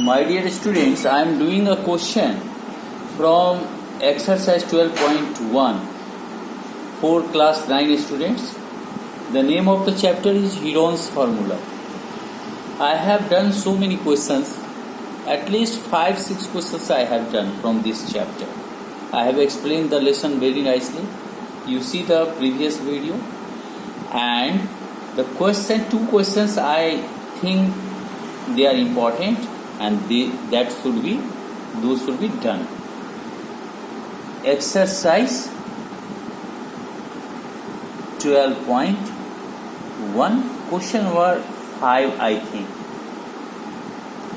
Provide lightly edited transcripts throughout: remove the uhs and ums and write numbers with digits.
My dear students, I am doing a question from exercise 12.1 for class 9 students. The name of the chapter is Heron's formula. I have done so many questions, at least 5-6 questions I have done from this chapter. I have explained the lesson very nicely. You see the previous video, and the two questions I think they are important, and those should be done. Exercise 12.1, question number 5, I think.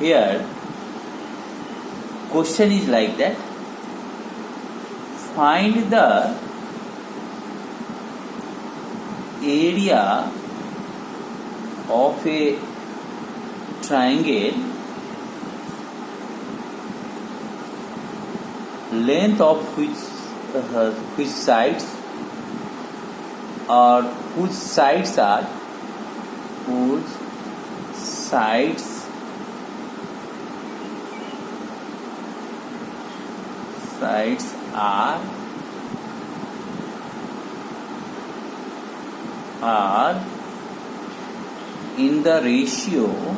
Here question is like that: find the area of a triangle, length of which sides are in the ratio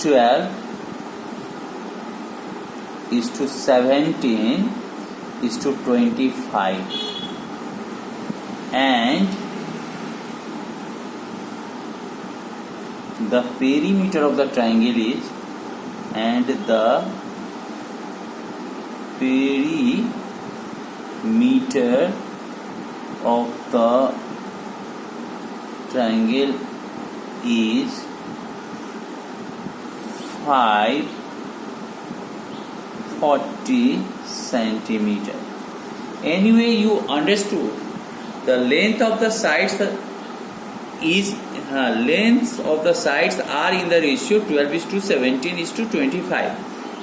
12:17:25, and the perimeter of the triangle is, of the triangle is 540 centimeter. Anyway, you understood the length of the sides lengths of the sides are in the ratio 12:17:25,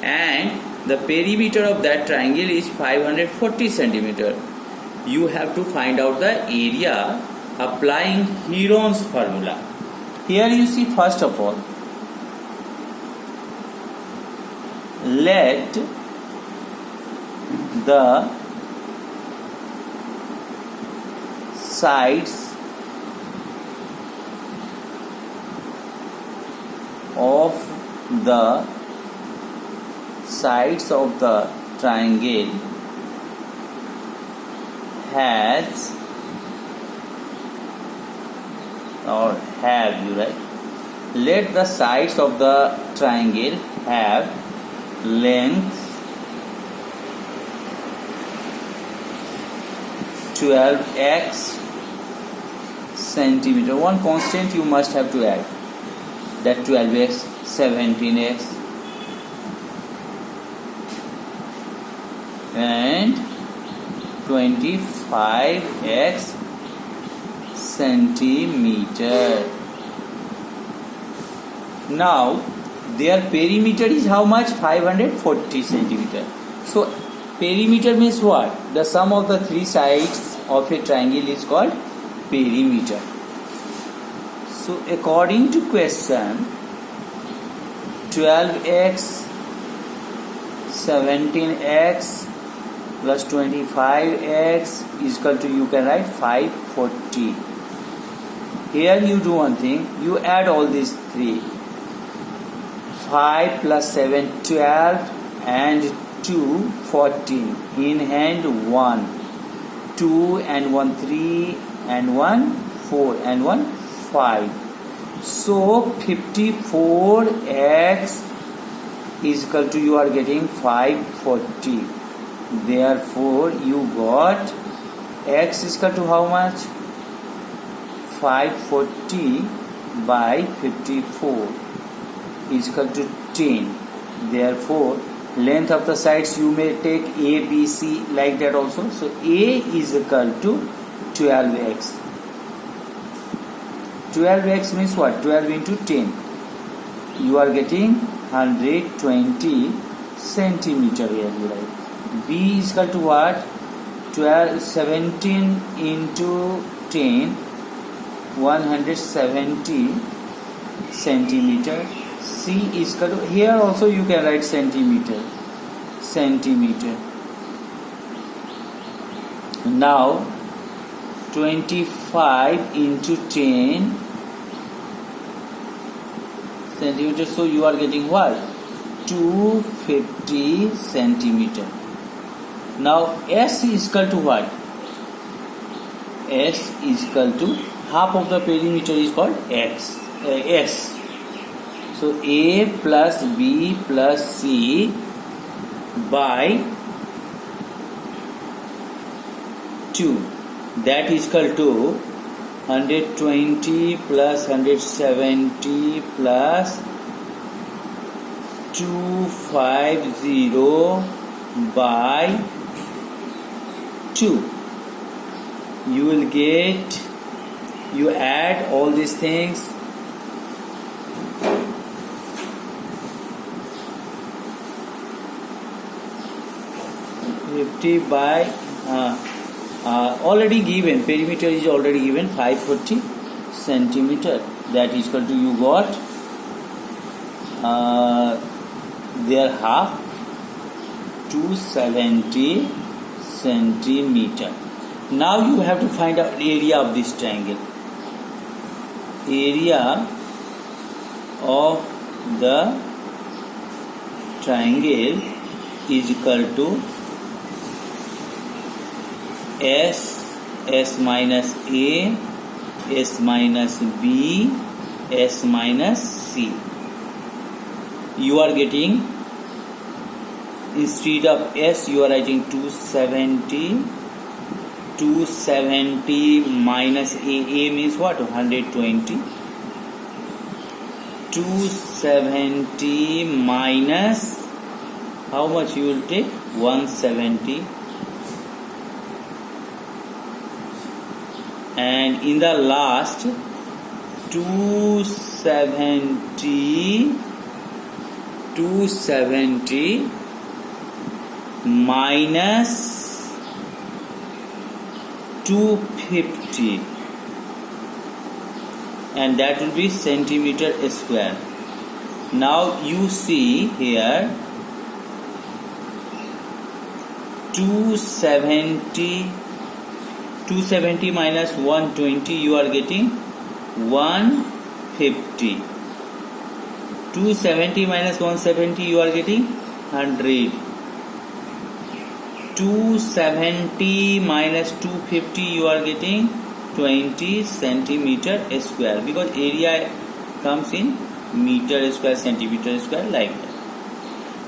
and the perimeter of that triangle is 540 centimeter. You have to find out the area applying Heron's formula. Here you see, first of all, let the sides of the triangle let the sides of the triangle have length 12x centimeter. One constant you must have to add, that 12x, 17x, and 25x centimeter. Now their perimeter is how much? 540 centimeter. So perimeter means what? The sum of the three sides of a triangle is called perimeter. So according to question, 12x 17x plus 25x is equal to, you can write 540. Here you do one thing, you add all these three. 5 plus 7 12, and 2 14. In hand 1, 2 and 1 3, and 1 4, and 1 5. So 54x is equal to, you are getting 540. Therefore you got x is equal to how much? 540 by 54 is equal to 10. Therefore length of the sides, you may take A, B, C like that also. So A is equal to 12x. 12x means what? 12 into 10. You are getting 120 centimeter here, right? B is equal to what? 17 into 10 170 centimeter. C is equal to, here also you can write centimeter. Now 25 into 10 centimeter, so you are getting what? 250 centimeter. Now S is equal to what? S is equal to half of the perimeter is called S. So A plus B plus C by 2, that is equal to 120 plus 170 plus 250 by 2. You will get, you add all these things, 50 by already given, perimeter is already given 540 centimeter, that is equal to, you got their half, 270 centimeter. Now you have to find out area of this triangle. Area of the triangle is equal to S minus A, S minus B, S minus C. You are getting, instead of S you are writing 270. 270 minus A means what? 120. 270 minus, how much you will take? 170. And in the last, 270 minus 250, and that will be centimeter square. Now you see here, 270 minus 120, you are getting 150. 270 minus 170, you are getting 100. 270 minus 250, you are getting 20 centimeter square, because area comes in meter square, centimeter square, like that.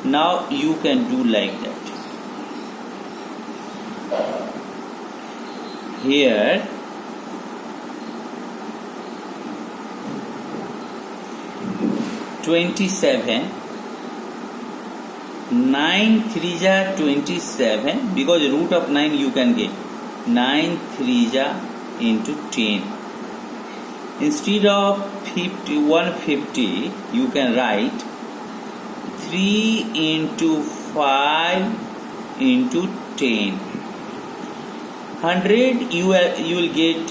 Now you can do like that. Here (27) 9 3s are 27, because root of 9 you can get 9 3s are into 10. Instead of 150, you can write 3 into 5 into 10. 100 you will get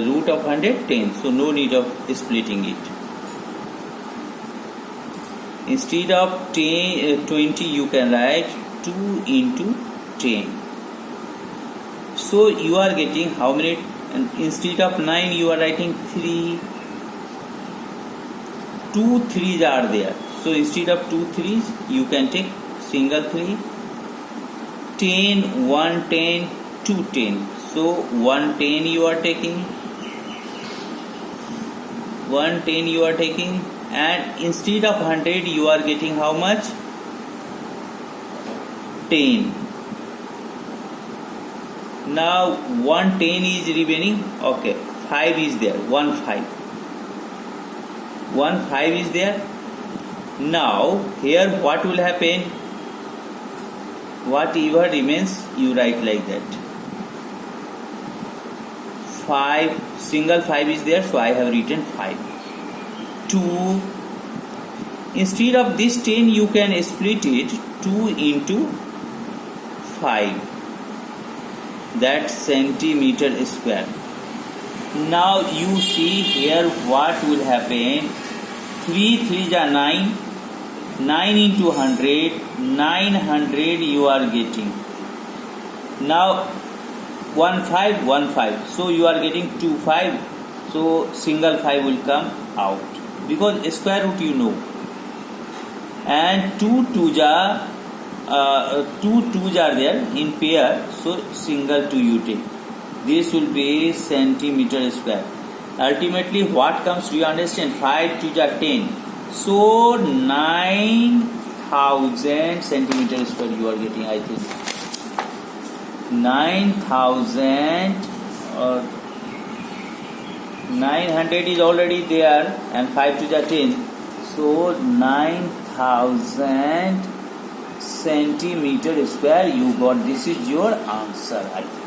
root of 100, 10, so no need of splitting it. Instead of 20, you can write 2 into 10. So you are getting how many? Instead of 9, you are writing 3. 2 3s are there. So instead of 2 3s, you can take single 3. 10, 1 10, 2 10. So 1 10 you are taking. 1 10 you are taking. And instead of 100, you are getting how much? 10. Now 110 is remaining. Okay, 5 is there. 1 5. 1 5 is there. Now here what will happen? Whatever remains, you write like that. 5, single 5 is there, so I have written 5. 2. Instead of this 10, you can split it 2 into 5. That's centimeter square. Now you see here what will happen. 3 3s are 9. 9 into 100. 900 you are getting. Now 1 5 1 5. So you are getting 2 5. So single 5 will come out because square root you know. And 2 2s are there in pair. So single 2 you take. This will be centimeter square. Ultimately, what comes? Do you understand? 5 2s are 10. So 9,000 centimeter square you are getting. I think 9,000 or 900 is already there, and 5 2s are 10. So 9,000 centimeter square you got. This is your answer. I think.